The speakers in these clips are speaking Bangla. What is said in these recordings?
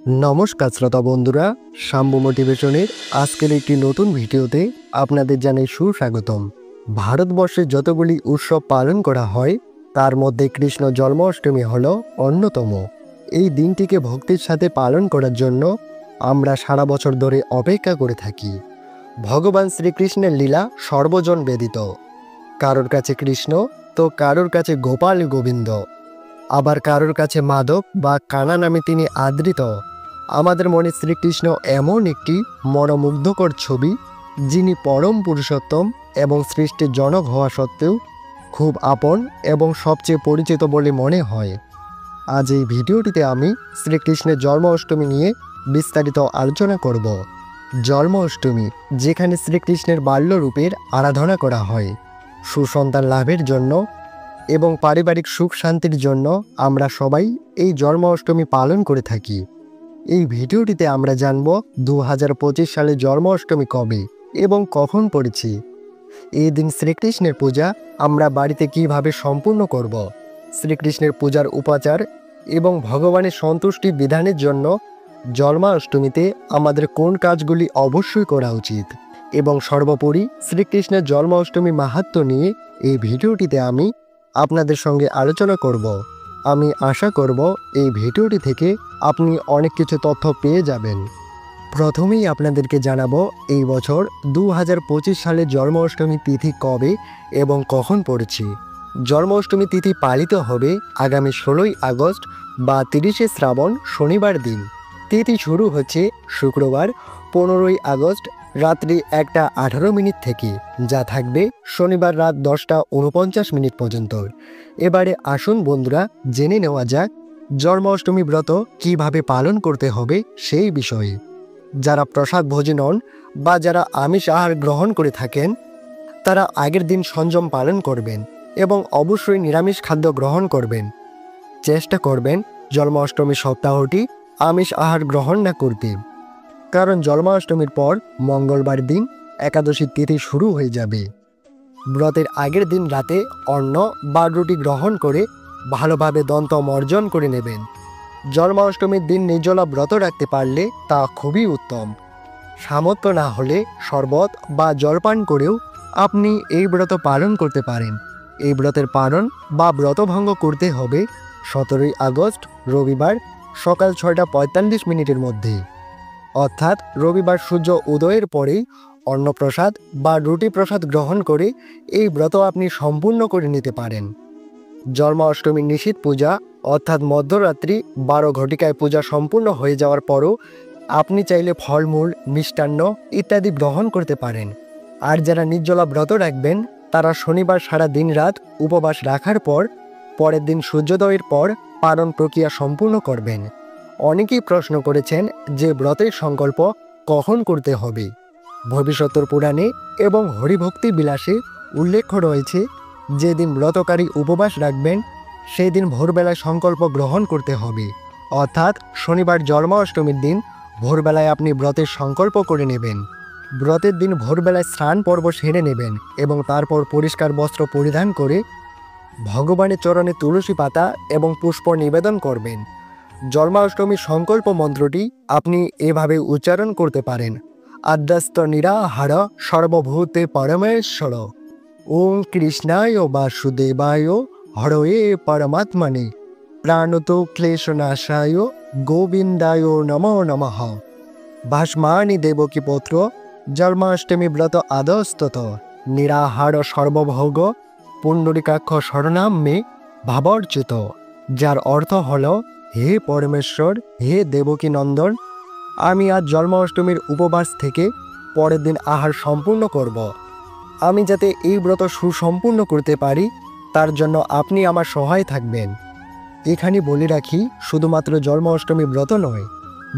নমস্কার শ্রোতা বন্ধুরা, শাম্বু মোটিভেশনের আজকের একটি নতুন ভিডিওতে আপনাদের জানাই সুস্বাগতম। ভারতবর্ষে যতগুলি উৎসব পালন করা হয় তার মধ্যে কৃষ্ণ জন্মাষ্টমী হল অন্যতম। এই দিনটিকে ভক্তির সাথে পালন করার জন্য আমরা সারা বছর ধরে অপেক্ষা করে থাকি। ভগবান শ্রীকৃষ্ণের লীলা সর্বজন বেদিত। কারোর কাছে কৃষ্ণ তো কারোর কাছে গোপাল গোবিন্দ, আবার কারোর কাছে মাধব বা কানা নামে তিনি আদৃত। আমাদের মনে শ্রীকৃষ্ণ এমন একটি মনোমুগ্ধকর ছবি, যিনি পরম পুরুষোত্তম এবং সৃষ্টির জনক হওয়া সত্ত্বেও খুব আপন এবং সবচেয়ে পরিচিত বলে মনে হয়। আজ এই ভিডিওটিতে আমি শ্রীকৃষ্ণের জন্মাষ্টমী নিয়ে বিস্তারিত আলোচনা করব। জন্মাষ্টমী, যেখানে শ্রীকৃষ্ণের বাল্যরূপের আরাধনা করা হয়, সুসন্তান লাভের জন্য এবং পারিবারিক সুখ শান্তির জন্য আমরা সবাই এই জন্মাষ্টমী পালন করে থাকি। এই ভিডিওটিতে আমরা জানব 2025 সালে জন্মাষ্টমী কবে এবং কখন পড়েছি। এই দিন শ্রীকৃষ্ণের পূজা আমরা বাড়িতে কিভাবে সম্পূর্ণ করব, শ্রীকৃষ্ণের পূজার উপাচার এবং ভগবানের সন্তুষ্টি বিধানের জন্য জন্মাষ্টমীতে আমাদের কোন কাজগুলি অবশ্যই করা উচিত, এবং সর্বোপরি শ্রীকৃষ্ণের জন্মাষ্টমী মাহাত্ম্য নিয়ে এই ভিডিওটিতে আমি আপনাদের সঙ্গে আলোচনা করব। আমি আশা করব এই ভিডিওটি থেকে আপনি অনেক কিছু তথ্য পেয়ে যাবেন। প্রথমেই আপনাদেরকে জানাবো এই বছর 2025 সালে জন্মাষ্টমী তিথি কবে এবং কখন পড়েছি। জন্মাষ্টমী তিথি পালিত হবে আগামী 16ই আগস্ট বা 30শে শ্রাবণ শনিবার দিন। তিথি শুরু হচ্ছে শুক্রবার 15ই আগস্ট রাত্রি 1:18 থেকে, যা থাকবে শনিবার রাত 10:49 পর্যন্ত। এবারে আসুন বন্ধুরা, জেনে নেওয়া যাক জন্মাষ্টমী ব্রত কিভাবে পালন করতে হবে সেই বিষয়ে। যারা প্রসাদ ভোজন হন বা যারা আমিষ আহার গ্রহণ করে থাকেন, তারা আগের দিন সংযম পালন করবেন এবং অবশ্যই নিরামিষ খাদ্য গ্রহণ করবেন। চেষ্টা করবেন জন্মাষ্টমী সপ্তাহটি আমিষ আহার গ্রহণ না করতে, কারণ জন্মাষ্টমীর পর মঙ্গলবার দিন একাদশী তিথি শুরু হয়ে যাবে। ব্রতের আগের দিন রাতে অন্ন বা রুটি গ্রহণ করে ভালোভাবে দন্তমর্জন করে নেবেন। জন্মাষ্টমীর দিন নির্জলা ব্রত রাখতে পারলে তা খুবই উত্তম। সামর্থ্য না হলে শরবত বা জলপান করেও আপনি এই ব্রত পালন করতে পারেন। এই ব্রতের পালন বা ব্রতভঙ্গ করতে হবে 17ই আগস্ট রবিবার সকাল 6:45 মধ্যে, অর্থাৎ রবিবার সূর্য উদয়ের পরেই অন্নপ্রসাদ বা রুটি প্রসাদ গ্রহণ করে এই ব্রত আপনি সম্পূর্ণ করে নিতে পারেন। জন্মাষ্টমীর নিশীথ পূজা অর্থাৎ মধ্যরাত্রি 12 ঘটিকায় পূজা সম্পূর্ণ হয়ে যাওয়ার পরও আপনি চাইলে ফলমূল, মিষ্টান্ন ইত্যাদি গ্রহণ করতে পারেন। আর যারা নির্জলা ব্রত রাখবেন তারা শনিবার সারা দিন রাত উপবাস রাখার পর পরের দিন সূর্যোদয়ের পর পালন প্রক্রিয়া সম্পূর্ণ করবেন। অনেকেই প্রশ্ন করেছেন যে ব্রতের সংকল্প কখন করতে হবে। ভবিষ্যতের পুরাণে এবং হরিভক্তি বিলাসে উল্লেখ রয়েছে, যেদিন ব্রতকারী উপবাস রাখবেন সেই দিন ভোরবেলায় সংকল্প গ্রহণ করতে হবে। অর্থাৎ শনিবার জন্মাষ্টমীর দিন ভোরবেলায় আপনি ব্রতের সংকল্প করে নেবেন। ব্রতের দিন ভোরবেলায় স্নান পর্ব সেরে নেবেন এবং তারপর পরিষ্কার বস্ত্র পরিধান করে ভগবানের চরণে তুলসী পাতা এবং পুষ্প নিবেদন করবেন। জন্মাষ্টমীর সংকল্প মন্ত্রটি আপনি এভাবে উচ্চারণ করতে পারেন: আদ্যস্ত নিরাহার সর্বভূতে পরমেশ্বর, ওম কৃষ্ণায় বাসুদেবায় হরয়ে পরমাত্মনে, প্রাণত ক্লেশনাশায় গোবিন্দায় নমো নমঃ। ভাস্মানি দেবকী পুত্র জন্মাষ্টমী ব্রত আদস্তত নিরাহার সর্বভোগ পুণ্ডরিকাক্ষ শরণাম্যে ভাবর্চিত, যার অর্থ হল, হে পরমেশ্বর, হে দেবকী নন্দন, আমি আজ জন্মাষ্টমীর উপবাস থেকে পরের দিন আহার সম্পূর্ণ করব। আমি যাতে এই ব্রত সুসম্পূর্ণ করতে পারি তার জন্য আপনি আমার সহায় থাকবেন। এখানে বলে রাখি, শুধুমাত্র জন্মাষ্টমী ব্রত নয়,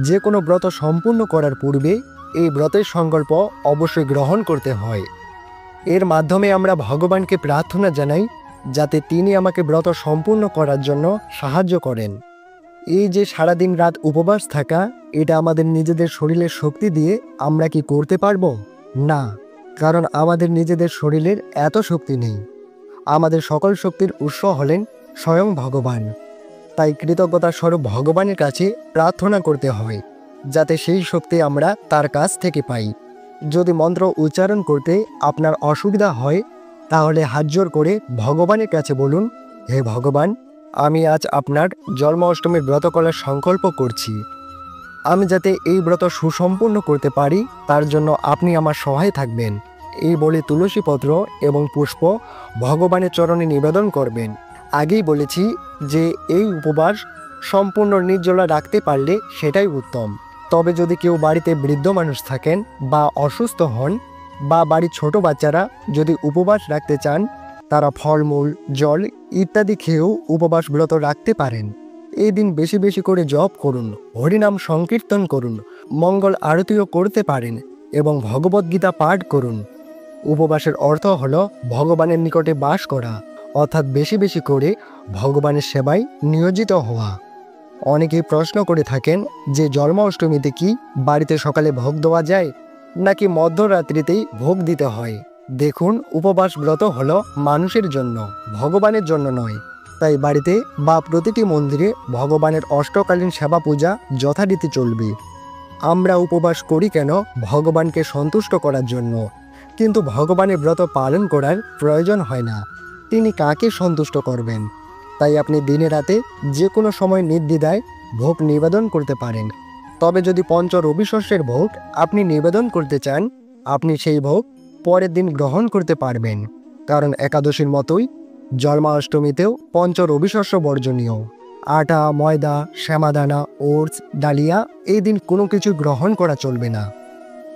যে কোনো ব্রত সম্পূর্ণ করার পূর্বে এই ব্রতের সংকল্প অবশ্যই গ্রহণ করতে হয়। এর মাধ্যমে আমরা ভগবানকে প্রার্থনা জানাই যাতে তিনি আমাকে ব্রত সম্পূর্ণ করার জন্য সাহায্য করেন। এই যে সারাদিন রাত উপবাস থাকা, এটা আমাদের নিজেদের শরীরের শক্তি দিয়ে আমরা কি করতে পারবো? না, কারণ আমাদের নিজেদের শরীরের এত শক্তি নেই। আমাদের সকল শক্তির উৎস হলেন স্বয়ং ভগবান। তাই কৃতজ্ঞতা স্বরূপ ভগবানের কাছে প্রার্থনা করতে হয়, যাতে সেই শক্তি আমরা তার কাছ থেকে পাই। যদি মন্ত্র উচ্চারণ করতে আপনার অসুবিধা হয়, তাহলে হাত জোড় করে ভগবানের কাছে বলুন, হে ভগবান, আমি আজ আপনার জন্মাষ্টমীর ব্রত করার সংকল্প করছি। আমি যাতে এই ব্রত সুসম্পূর্ণ করতে পারি, তার জন্য আপনি আমার সহায় থাকবেন। এই বলে তুলসী পত্র এবং পুষ্প ভগবানের চরণে নিবেদন করবেন। আগেই বলেছি যে এই উপবাস সম্পূর্ণ নির্জলা রাখতে পারলে সেটাই উত্তম। তবে যদি কেউ বাড়িতে বৃদ্ধ মানুষ থাকেন বা অসুস্থ হন, বা বাড়ির ছোট বাচ্চারা যদি উপবাস রাখতে চান, তারা ফলমূল, জল ইত্যাদি খেয়েও উপবাস ব্রত রাখতে পারেন। এই দিন বেশি বেশি করে জপ করুন, হরিনাম সংকীর্তন করুন, মঙ্গল আরতিও করতে পারেন এবং ভগবদ্গীতা পাঠ করুন। উপবাসের অর্থ হল ভগবানের নিকটে বাস করা, অর্থাৎ বেশি বেশি করে ভগবানের সেবায় নিয়োজিত হওয়া। অনেকেই প্রশ্ন করে থাকেন যে জন্মাষ্টমীতে কি বাড়িতে সকালে ভোগ দেওয়া যায়, নাকি মধ্যরাত্রিতেই ভোগ দিতে হয়? দেখুন, উপবাস ব্রত হলো মানুষের জন্য, ভগবানের জন্য নয়। তাই বাড়িতে বা প্রতিটি মন্দিরে ভগবানের অষ্টকালীন সেবা পূজা যথারীতি চলবে। আমরা উপবাস করি কেন? ভগবানকে সন্তুষ্ট করার জন্য। কিন্তু ভগবানের ব্রত পালন করার প্রয়োজন হয় না। তিনি কাকে সন্তুষ্ট করবেন? তাই আপনি দিনে রাতে যে কোনো সময় নির্দ্বিধায় ভোগ নিবেদন করতে পারেন। তবে যদি পঞ্চ রবিশস্যের ভোগ আপনি নিবেদন করতে চান, আপনি সেই ভোগ পরের দিন গ্রহণ করতে পারবেন, কারণ একাদশীর মতোই জন্মাষ্টমীতেও পঞ্চ রবিশস্য বর্জনীয়। আটা, ময়দা, শ্যামাদানা, ওটস, ডালিয়া এই দিন কোনো কিছু গ্রহণ করা চলবে না।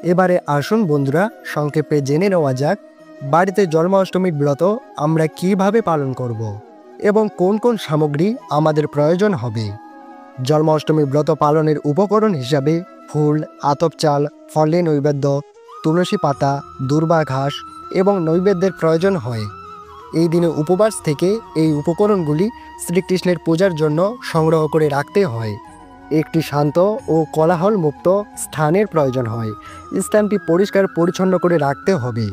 এবারে আসুন বন্ধুরা, সংক্ষেপে জেনে নেওয়া যাক বাড়িতে জন্মাষ্টমীর ব্রত আমরা কিভাবে পালন করব এবং কোন কোন সামগ্রী আমাদের প্রয়োজন হবে। জন্মাষ্টমীর ব্রত পালনের উপকরণ হিসাবে ফুল, আতপ চাল, ফলে নৈবেদ্য, তুলসী পাতা, দূর্বা ঘাস এবং নৈবেদ্যের প্রয়োজন হয়। এই দিনে উপবাস থেকে এই উপকরণগুলি শ্রীকৃষ্ণের পূজার জন্য সংগ্রহ করে রাখতে হয়। একটি শান্ত ও কোলাহল মুক্ত স্থানের প্রয়োজন হয়। স্থানটি পরিষ্কার পরিচ্ছন্ন করে রাখতে হবে।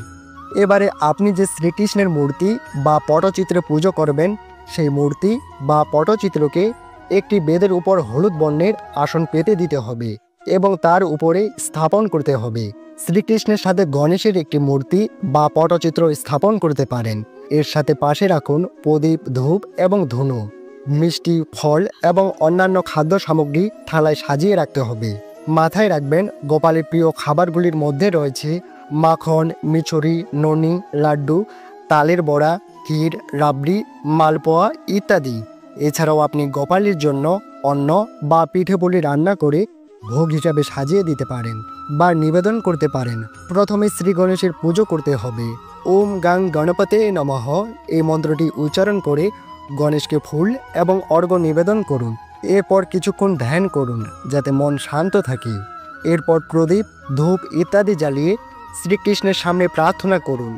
এবারে আপনি যে শ্রীকৃষ্ণের মূর্তি বা পটচিত্রে পুজো করবেন, সেই মূর্তি বা পটচিত্রকে একটি বেদের উপর হলুদ বর্ণের আসন পেতে দিতে হবে এবং তার উপরে স্থাপন করতে হবে। শ্রীকৃষ্ণের সাথে গণেশের একটি মূর্তি বা পটচিত্র স্থাপন করতে পারেন। এর সাথে পাশে রাখুন প্রদীপ, ধূপ এবং ধুনো। মিষ্টি, ফল এবং অন্যান্য খাদ্য সামগ্রী থালায় সাজিয়ে রাখতে হবে। মাথায় রাখবেন, গোপালের প্রিয় খাবারগুলির মধ্যে রয়েছে মাখন, মিছরি, ননি, লাড্ডু, তালের বড়া, ক্ষীর, রাবড়ি, মালপোয়া ইত্যাদি। এছাড়াও আপনি গোপালের জন্য অন্ন বা পিঠে-পুলি রান্না করে ভোগ হিসাবে সাজিয়ে দিতে পারেন বা নিবেদন করতে পারেন। প্রথমে শ্রী গণেশের পুজো করতে হবে। ওম গাং গণপতে নমঃ এই মন্ত্রটি উচ্চারণ করে গণেশকে ফুল এবং অর্ঘ্য নিবেদন করুন। এরপর কিছুক্ষণ ধ্যান করুন যাতে মন শান্ত থাকে। এরপর প্রদীপ, ধূপ ইত্যাদি জ্বালিয়ে শ্রীকৃষ্ণের সামনে প্রার্থনা করুন।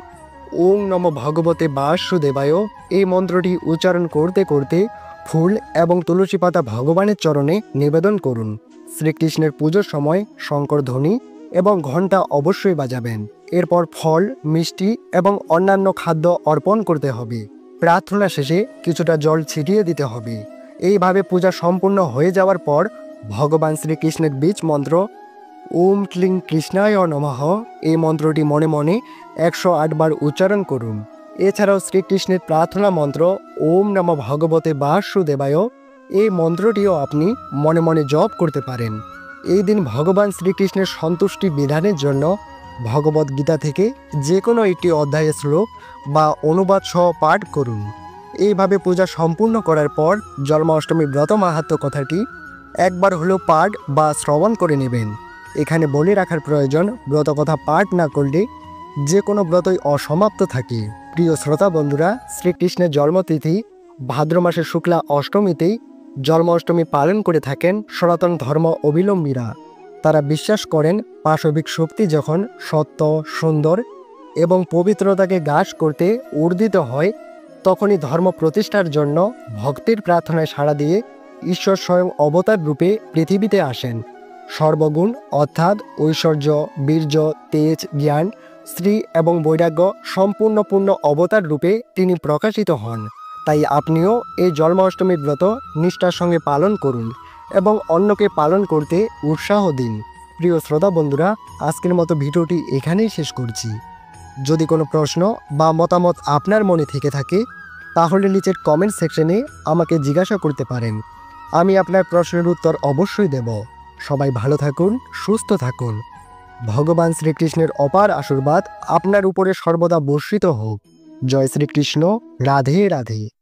ওম নম ভগবতে বাসুদেবায় এই মন্ত্রটি উচ্চারণ করতে করতে ফুল এবং তুলসী পাতা ভগবানের চরণে নিবেদন করুন। শ্রীকৃষ্ণের পুজোর সময় শঙ্কর ধ্বনি এবং ঘণ্টা অবশ্যই বাজাবেন। এরপর ফল, মিষ্টি এবং অন্যান্য খাদ্য অর্পণ করতে হবে। প্রার্থনা শেষে কিছুটা জল ছিটিয়ে দিতে হবে। এইভাবে পূজা সম্পূর্ণ হয়ে যাওয়ার পর ভগবান শ্রীকৃষ্ণের বীজ মন্ত্র ওম ক্লিং কৃষ্ণায় নমঃ এই মন্ত্রটি মনে মনে 108 বার উচ্চারণ করুন। এছাড়াও শ্রীকৃষ্ণের প্রার্থনা মন্ত্র ওম নমঃ ভগবতে বাসুদেবায় এই মন্ত্রটিও আপনি মনে মনে জপ করতে পারেন। এই দিন ভগবান শ্রীকৃষ্ণের সন্তুষ্টি বিধানের জন্য ভগবদ্গীতা থেকে যে কোনো একটি অধ্যায়ের শ্লোক বা অনুবাদ সহ পাঠ করুন। এইভাবে পূজা সম্পূর্ণ করার পর জন্মাষ্টমী ব্রত মাহাত্ম্য কথাটি একবার হলেও পাঠ বা শ্রবণ করে নেবেন। এখানে বলে রাখার প্রয়োজন, ব্রতকথা পাঠ না করলে যে কোনো ব্রতই অসমাপ্ত থাকে। প্রিয় শ্রোতা বন্ধুরা, শ্রীকৃষ্ণের জন্মতিথি ভাদ্র মাসের শুক্লা অষ্টমীতেই জন্মাষ্টমী পালন করে থাকেন সনাতন ধর্ম অবলম্বীরা। তারা বিশ্বাস করেন পাশবিক শক্তি যখন সত্য, সুন্দর এবং পবিত্রতাকে গ্রাস করতে উর্দিত হয়, তখনই ধর্ম প্রতিষ্ঠার জন্য ভক্তির প্রার্থনায় সাড়া দিয়ে ঈশ্বর স্বয়ং অবতার রূপে পৃথিবীতে আসেন। সর্বগুণ অর্থাৎ ঐশ্বর্য, বীর্য, তেজ, জ্ঞান, শ্রী এবং বৈরাগ্য সম্পূর্ণ পূর্ণ অবতার রূপে তিনি প্রকাশিত হন। তাই আপনিও এই জন্মাষ্টমীর ব্রত নিষ্ঠার সঙ্গে পালন করুন এবং অন্যকে পালন করতে উৎসাহ দিন। প্রিয় শ্রোতা বন্ধুরা, আজকের মতো ভিডিওটি এখানেই শেষ করছি। যদি কোনো প্রশ্ন বা মতামত আপনার মনে থেকে থাকে তাহলে নিচের কমেন্ট সেকশনে আমাকে জিজ্ঞাসা করতে পারেন। আমি আপনার প্রশ্নের উত্তর অবশ্যই দেব। সবাই ভালো থাকুন, সুস্থ থাকুন। ভগবান শ্রীকৃষ্ণের অপার আশীর্বাদ আপনার উপরে সর্বদা বর্ষিত হোক। জয় শ্রীকৃষ্ণ। রাধে রাধে।